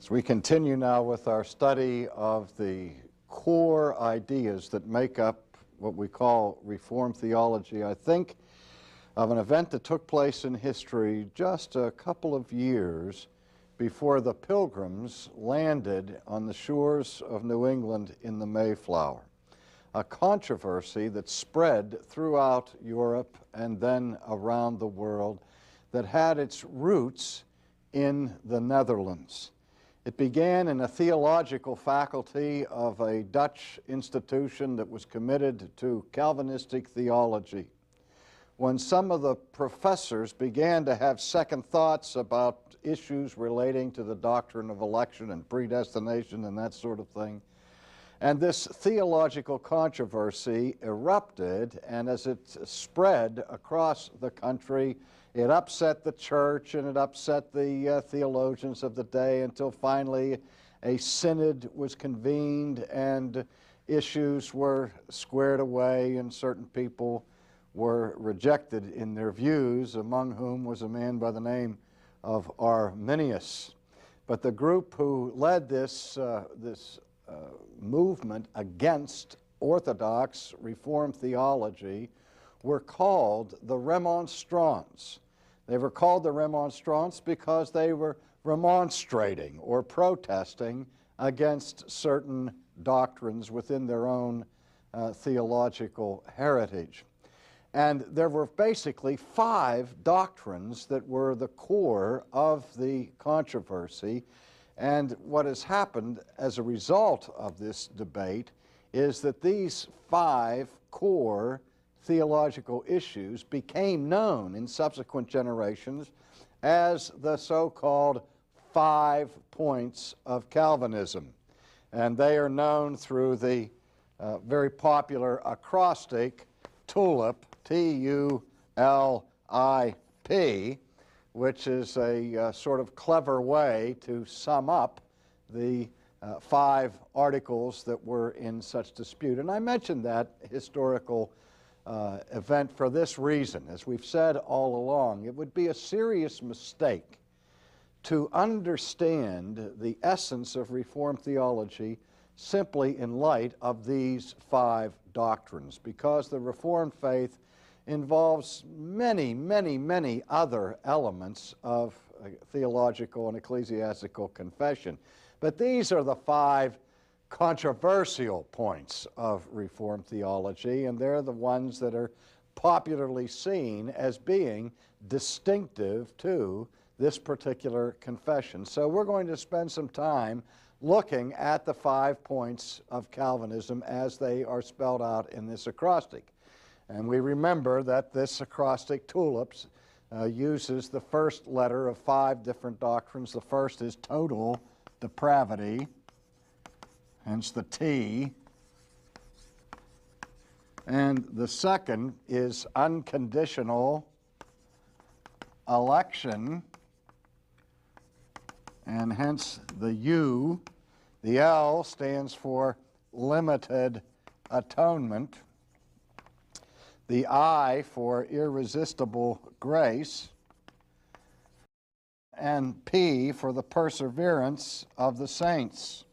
As we continue now with our study of the core ideas that make up what we call Reformed theology, I think of an event that took place in history just a couple of years before the Pilgrims landed on the shores of New England in the Mayflower. A controversy that spread throughout Europe and then around the world that had its roots in the Netherlands. It began in a theological faculty of a Dutch institution that was committed to Calvinistic theology. When some of the professors began to have second thoughts about issues relating to the doctrine of election and predestination and that sort of thing, and this theological controversy erupted, and as it spread across the country, it upset the church and it upset the theologians of the day until finally a synod was convened and issues were squared away and certain people were rejected in their views, among whom was a man by the name of Arminius. But the group who led this movement against Orthodox Reformed theology were called the Remonstrants. They were called the Remonstrants because they were remonstrating or protesting against certain doctrines within their own theological heritage. And there were basically 5 doctrines that were the core of the controversy. And what has happened as a result of this debate is that these 5 core theological issues became known in subsequent generations as the so-called 5 points of Calvinism. And they are known through the very popular acrostic TULIP, T-U-L-I-P, which is a sort of clever way to sum up the 5 articles that were in such dispute. And I mentioned that historical event for this reason. As we've said all along, it would be a serious mistake to understand the essence of Reformed theology simply in light of these 5 doctrines, because the Reformed faith involves many, many, many other elements of theological and ecclesiastical confession. But these are the 5 controversial points of Reformed theology, and they're the ones that are popularly seen as being distinctive to this particular confession. So we're going to spend some time looking at the 5 points of Calvinism as they are spelled out in this acrostic. And we remember that this acrostic TULIPs uses the first letter of 5 different doctrines. The first is total depravity, hence the T. And the second is unconditional election, and hence the U. The L stands for limited atonement. The I for irresistible grace, and P for the perseverance of the saints.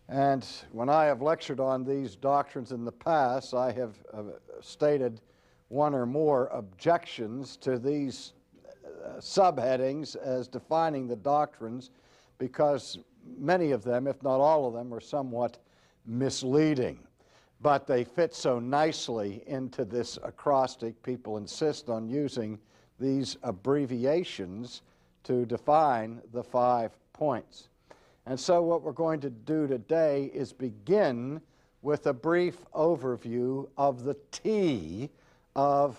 And when I have lectured on these doctrines in the past, I have stated one or more objections to these subheadings as defining the doctrines, because many of them, if not all of them, are somewhat misleading. But they fit so nicely into this acrostic. People insist on using these abbreviations to define the 5 points. And so what we're going to do today is begin with a brief overview of the T of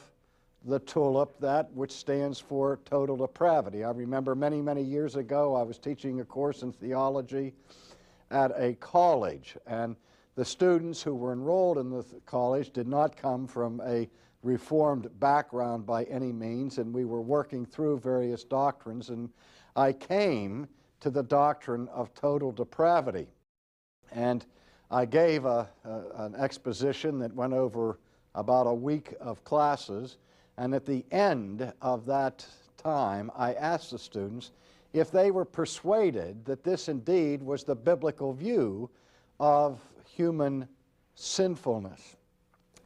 the TULIP, that which stands for total depravity. I remember many, many years ago I was teaching a course in theology at a college, and the students who were enrolled in the college did not come from a Reformed background by any means, and we were working through various doctrines, and I came to the doctrine of total depravity. And I gave an exposition that went over about a week of classes, and at the end of that time I asked the students if they were persuaded that this indeed was the biblical view of human sinfulness.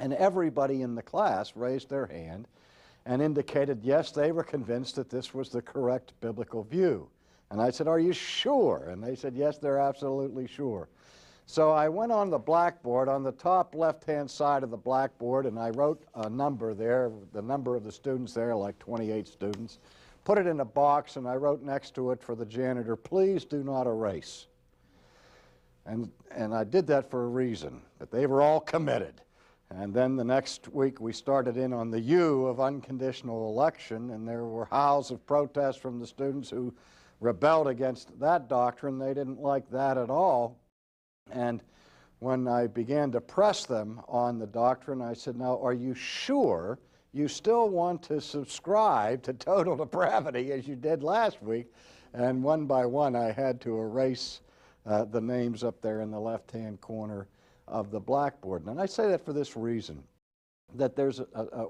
And everybody in the class raised their hand and indicated, yes, they were convinced that this was the correct biblical view. And I said, are you sure? And they said, yes, they're absolutely sure. So I went on the blackboard, on the top left-hand side of the blackboard, and I wrote a number there, the number of the students there, like 28 students, put it in a box, and I wrote next to it for the janitor, please do not erase. And I did that for a reason, that they were all committed. And then the next week we started in on the U of unconditional election, and there were howls of protest from the students who rebelled against that doctrine. They didn't like that at all. And when I began to press them on the doctrine, I said, now, are you sure you still want to subscribe to total depravity as you did last week? And one by one, I had to erase the names up there in the left-hand corner of the blackboard. And I say that for this reason, that there's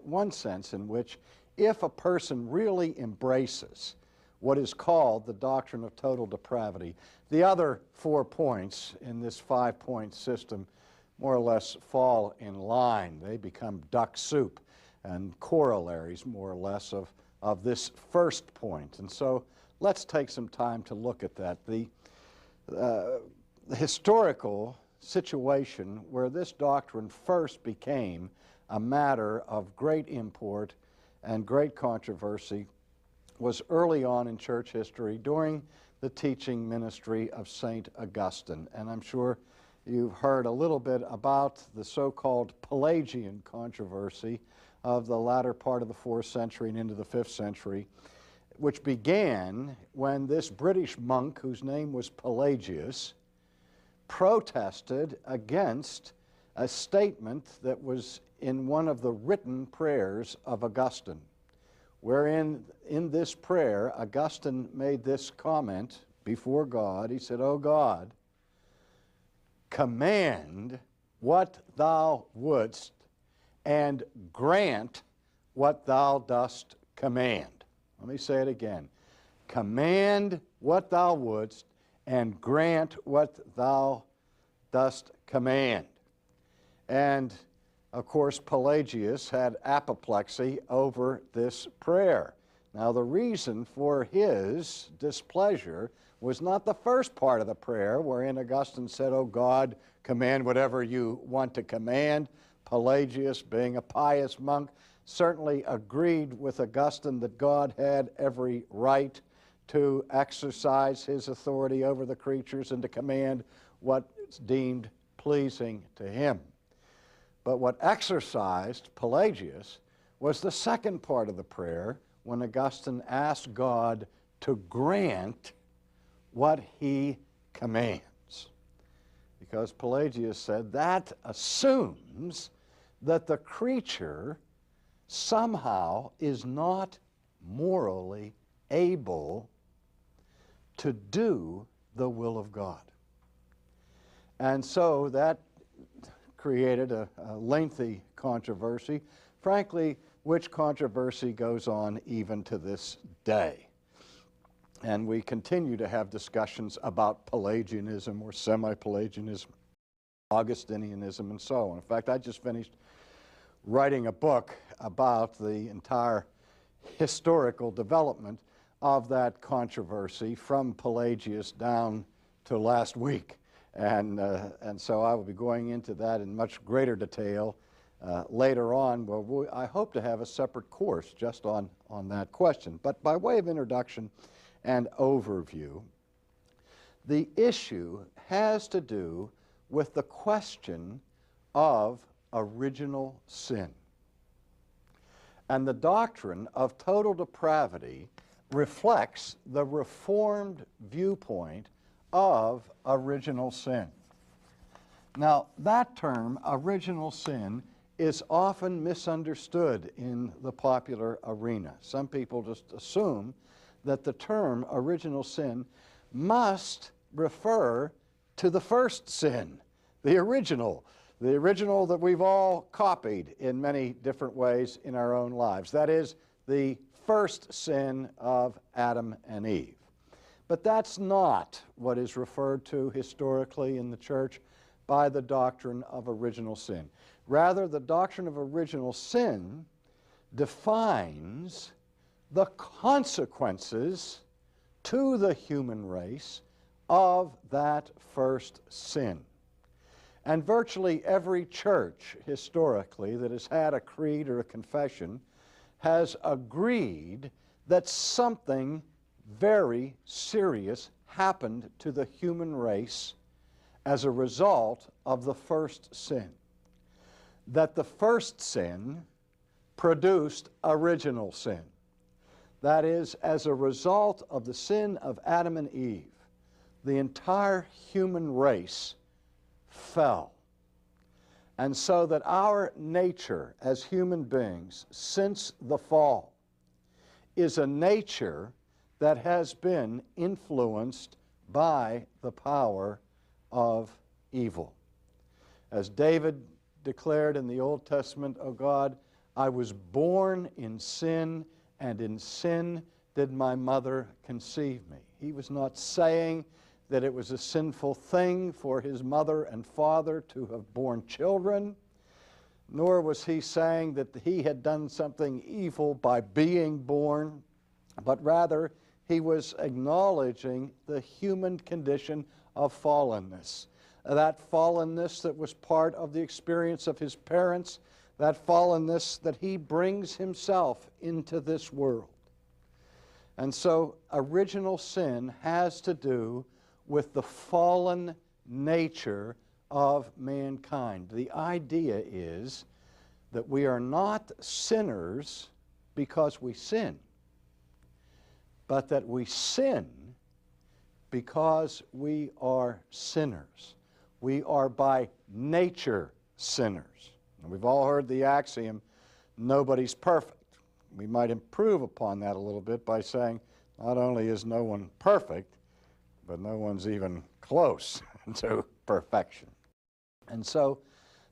one sense in which if a person really embraces what is called the doctrine of total depravity, the other 4 points in this 5-point system more or less fall in line. They become duck soup and corollaries, more or less, of this first point. And so let's take some time to look at that. The historical situation where this doctrine first became a matter of great import and great controversy was early on in church history during the teaching ministry of St. Augustine. And I'm sure you've heard a little bit about the so-called Pelagian controversy of the latter part of the 4th century and into the 5th century, which began when this British monk, whose name was Pelagius, protested against a statement that was in one of the written prayers of Augustine, wherein in this prayer Augustine made this comment before God. He said, "O God, command what thou wouldst and grant what thou dost command." Let me say it again. Command what thou wouldst and grant what thou dost command. And of course, Pelagius had apoplexy over this prayer. Now, the reason for his displeasure was not the first part of the prayer, wherein Augustine said, "O God, command whatever you want to command." Pelagius, being a pious monk, certainly agreed with Augustine that God had every right to exercise his authority over the creatures and to command what's deemed pleasing to him. But what exercised Pelagius was the second part of the prayer, when Augustine asked God to grant what he commands. Because Pelagius said that assumes that the creature somehow is not morally able to do the will of God. And so that created a lengthy controversy, frankly, which controversy goes on even to this day. And we continue to have discussions about Pelagianism or semi-Pelagianism, Augustinianism, and so on. In fact, I just finished writing a book about the entire historical development of that controversy from Pelagius down to last week. And so I will be going into that in much greater detail later on, where I hope to have a separate course just on that question. But by way of introduction and overview, the issue has to do with the question of original sin. And the doctrine of total depravity reflects the Reformed viewpoint of original sin. Now, that term, original sin, is often misunderstood in the popular arena. Some people just assume that the term original sin must refer to the first sin, the original that we've all copied in many different ways in our own lives. That is, the first sin of Adam and Eve. But that's not what is referred to historically in the church by the doctrine of original sin. Rather, the doctrine of original sin defines the consequences to the human race of that first sin. And virtually every church historically that has had a creed or a confession has agreed that something very serious happened to the human race as a result of the first sin. That the first sin produced original sin. That is, as a result of the sin of Adam and Eve, the entire human race fell. And so that our nature as human beings since the fall is a nature that has been influenced by the power of evil. As David declared in the Old Testament, "O God, I was born in sin, and in sin did my mother conceive me." He was not saying that it was a sinful thing for his mother and father to have borne children, nor was he saying that he had done something evil by being born, but rather he was acknowledging the human condition of fallenness. That fallenness that was part of the experience of his parents, that fallenness that he brings himself into this world. And so original sin has to do with the fallen nature of mankind. The idea is that we are not sinners because we sin, but that we sin because we are sinners. We are by nature sinners. And we've all heard the axiom, nobody's perfect. We might improve upon that a little bit by saying, not only is no one perfect, but no one's even close to perfection. And so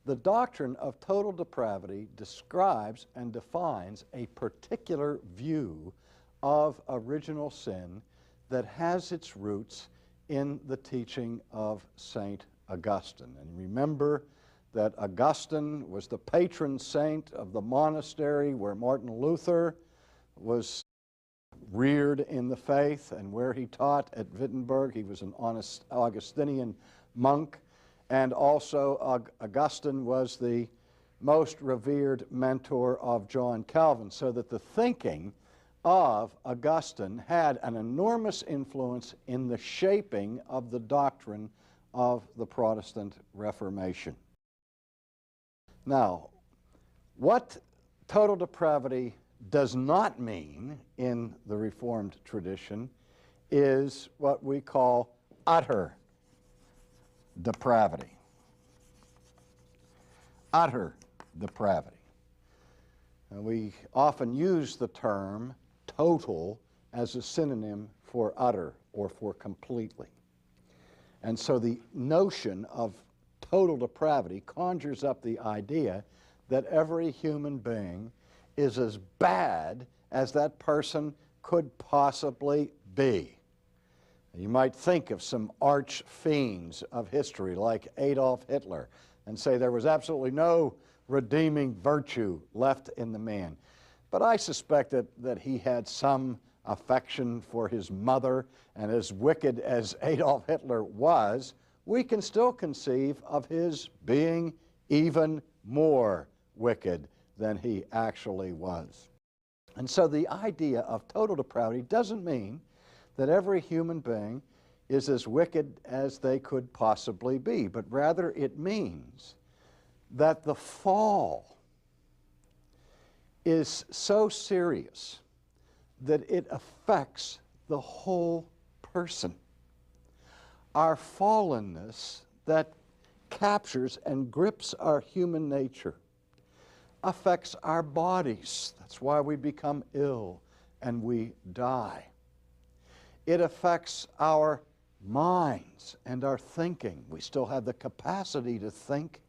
the doctrine of total depravity describes and defines a particular view of original sin that has its roots in the teaching of St. Augustine. And remember that Augustine was the patron saint of the monastery where Martin Luther was reared in the faith and where he taught at Wittenberg. He was an Augustinian monk, and also Augustine was the most revered mentor of John Calvin, so that the thinking of Augustine had an enormous influence in the shaping of the doctrine of the Protestant Reformation. Now, what total depravity does not mean in the Reformed tradition is what we call utter depravity. Utter depravity. And we often use the term total as a synonym for utter or for completely. And so the notion of total depravity conjures up the idea that every human being is as bad as that person could possibly be. You might think of some arch fiends of history like Adolf Hitler and say there was absolutely no redeeming virtue left in the man. But I suspect that he had some affection for his mother, and as wicked as Adolf Hitler was, we can still conceive of his being even more wicked than he actually was. And so the idea of total depravity doesn't mean that every human being is as wicked as they could possibly be, but rather it means that the fall is so serious that it affects the whole person. Our fallenness that captures and grips our human nature affects our bodies. That's why we become ill and we die. It affects our minds and our thinking. We still have the capacity to think,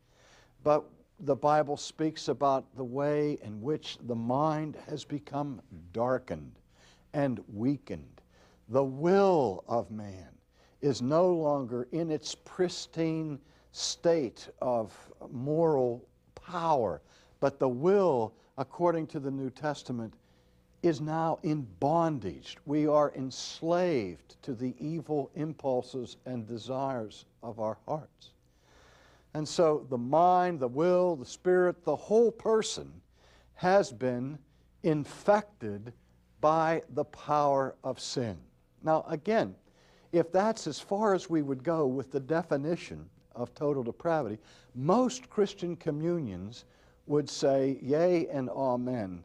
but the Bible speaks about the way in which the mind has become darkened and weakened. The will of man is no longer in its pristine state of moral power, but the will, according to the New Testament, is now in bondage. We are enslaved to the evil impulses and desires of our hearts. And so the mind, the will, the spirit, the whole person has been infected by the power of sin. Now again, if that's as far as we would go with the definition of total depravity, most Christian communions would say yea and amen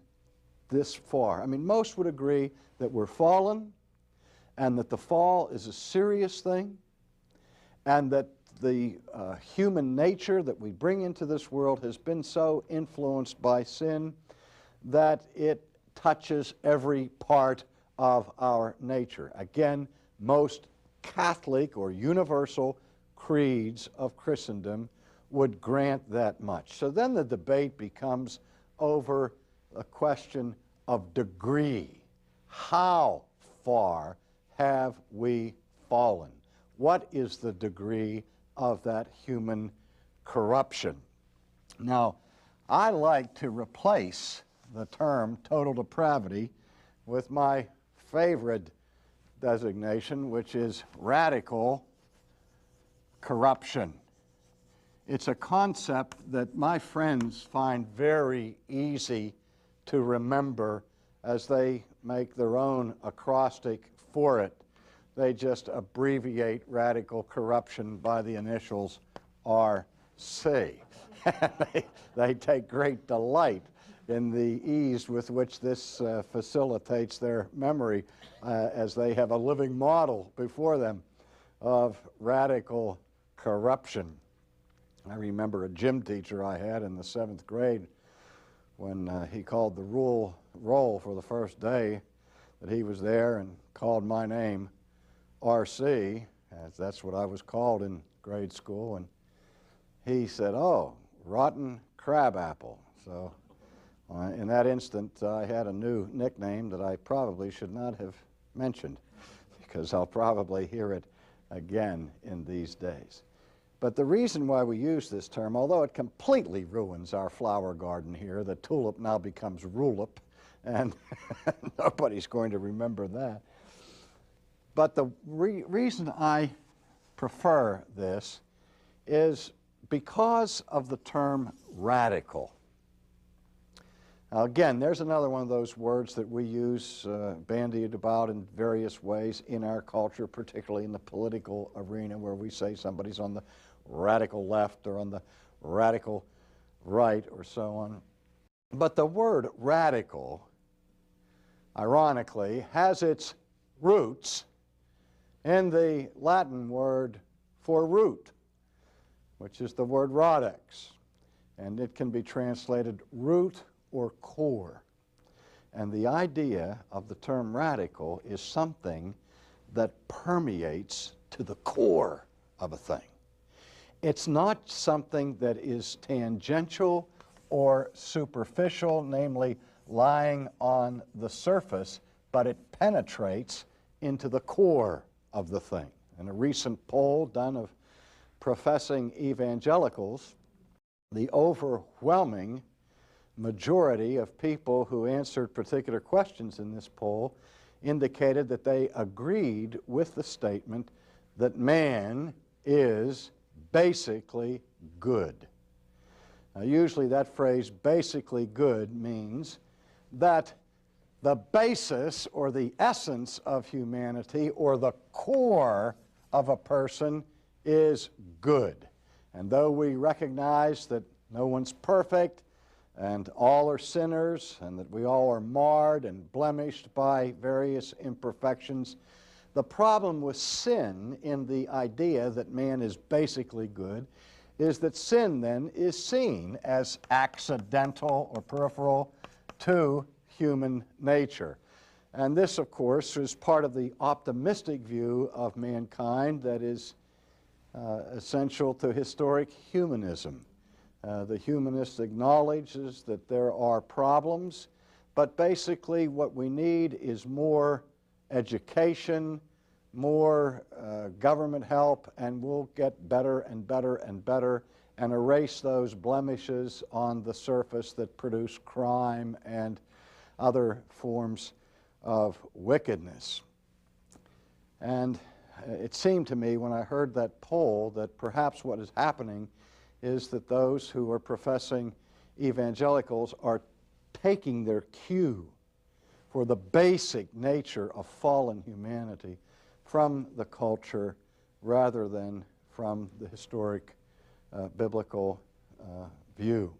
this far. I mean, most would agree that we're fallen and that the fall is a serious thing and that the human nature that we bring into this world has been so influenced by sin that it touches every part of our nature. Again, most Catholic or universal creeds of Christendom would grant that much. So then the debate becomes over a question of degree. How far have we fallen? What is the degree of that human corruption? Now, I like to replace the term total depravity with my favorite designation, which is radical corruption. It's a concept that my friends find very easy to remember as they make their own acrostic for it. They just abbreviate radical corruption by the initials RC. They take great delight in the ease with which this facilitates their memory as they have a living model before them of radical corruption. I remember a gym teacher I had in the 7th grade when he called the roll for the first day that he was there and called my name RC, as that's what I was called in grade school, and he said, "Oh, rotten crabapple." So in that instant, I had a new nickname that I probably should not have mentioned, because I'll probably hear it again in these days. But the reason why we use this term, although it completely ruins our flower garden here, the tulip now becomes rulip, and nobody's going to remember that. But the reason I prefer this is because of the term radical. Now again, there's another one of those words that we use bandied about in various ways in our culture, particularly in the political arena, where we say somebody's on the radical left or on the radical right or so on. But the word radical, ironically, has its roots in the Latin word for root, which is the word radex, and it can be translated root or core. And the idea of the term radical is something that permeates to the core of a thing. It's not something that is tangential or superficial, namely lying on the surface, but it penetrates into the core of the thing. In a recent poll done of professing evangelicals, the overwhelming majority of people who answered particular questions in this poll indicated that they agreed with the statement that man is basically good. Now, usually that phrase, basically good, means that the basis or the essence of humanity or the core of a person is good. And though we recognize that no one's perfect and all are sinners and that we all are marred and blemished by various imperfections, the problem with sin in the idea that man is basically good is that sin then is seen as accidental or peripheral to human nature. And this, of course, is part of the optimistic view of mankind that is essential to historic humanism. The humanist acknowledges that there are problems, but basically what we need is more education, more government help, and we'll get better and better and better and erase those blemishes on the surface that produce crime and other forms of wickedness. And it seemed to me when I heard that poll that perhaps what is happening is that those who are professing evangelicals are taking their cue for the basic nature of fallen humanity from the culture rather than from the historic biblical view.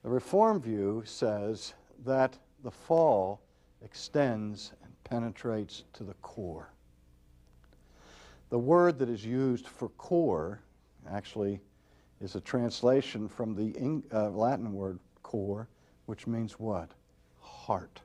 The Reformed view says that the fall extends and penetrates to the core. The word that is used for core actually is a translation from the Latin word cor, which means what? Heart.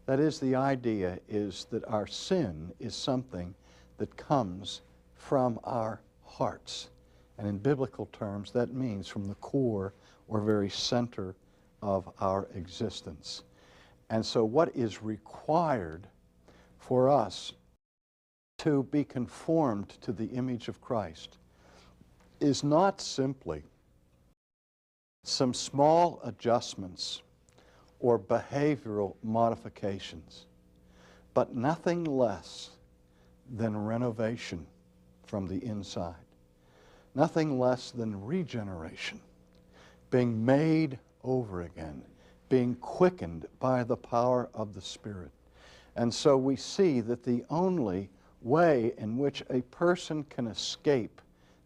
That is, the idea is that our sin is something that comes from our hearts. And in biblical terms, that means from the core or very center of our existence. And so what is required for us to be conformed to the image of Christ is not simply some small adjustments or behavioral modifications, but nothing less than renovation from the inside, nothing less than regeneration, being made over again, being quickened by the power of the Spirit. And so we see that the only way in which a person can escape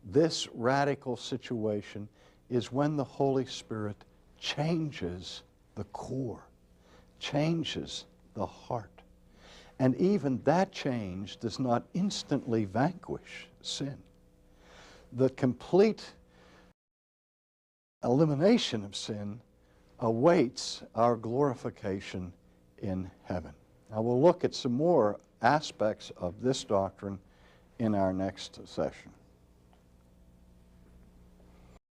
this radical situation is when the Holy Spirit changes the core, changes the heart. And even that change does not instantly vanquish sin. The complete elimination of sin awaits our glorification in heaven. Now we'll look at some more aspects of this doctrine in our next session.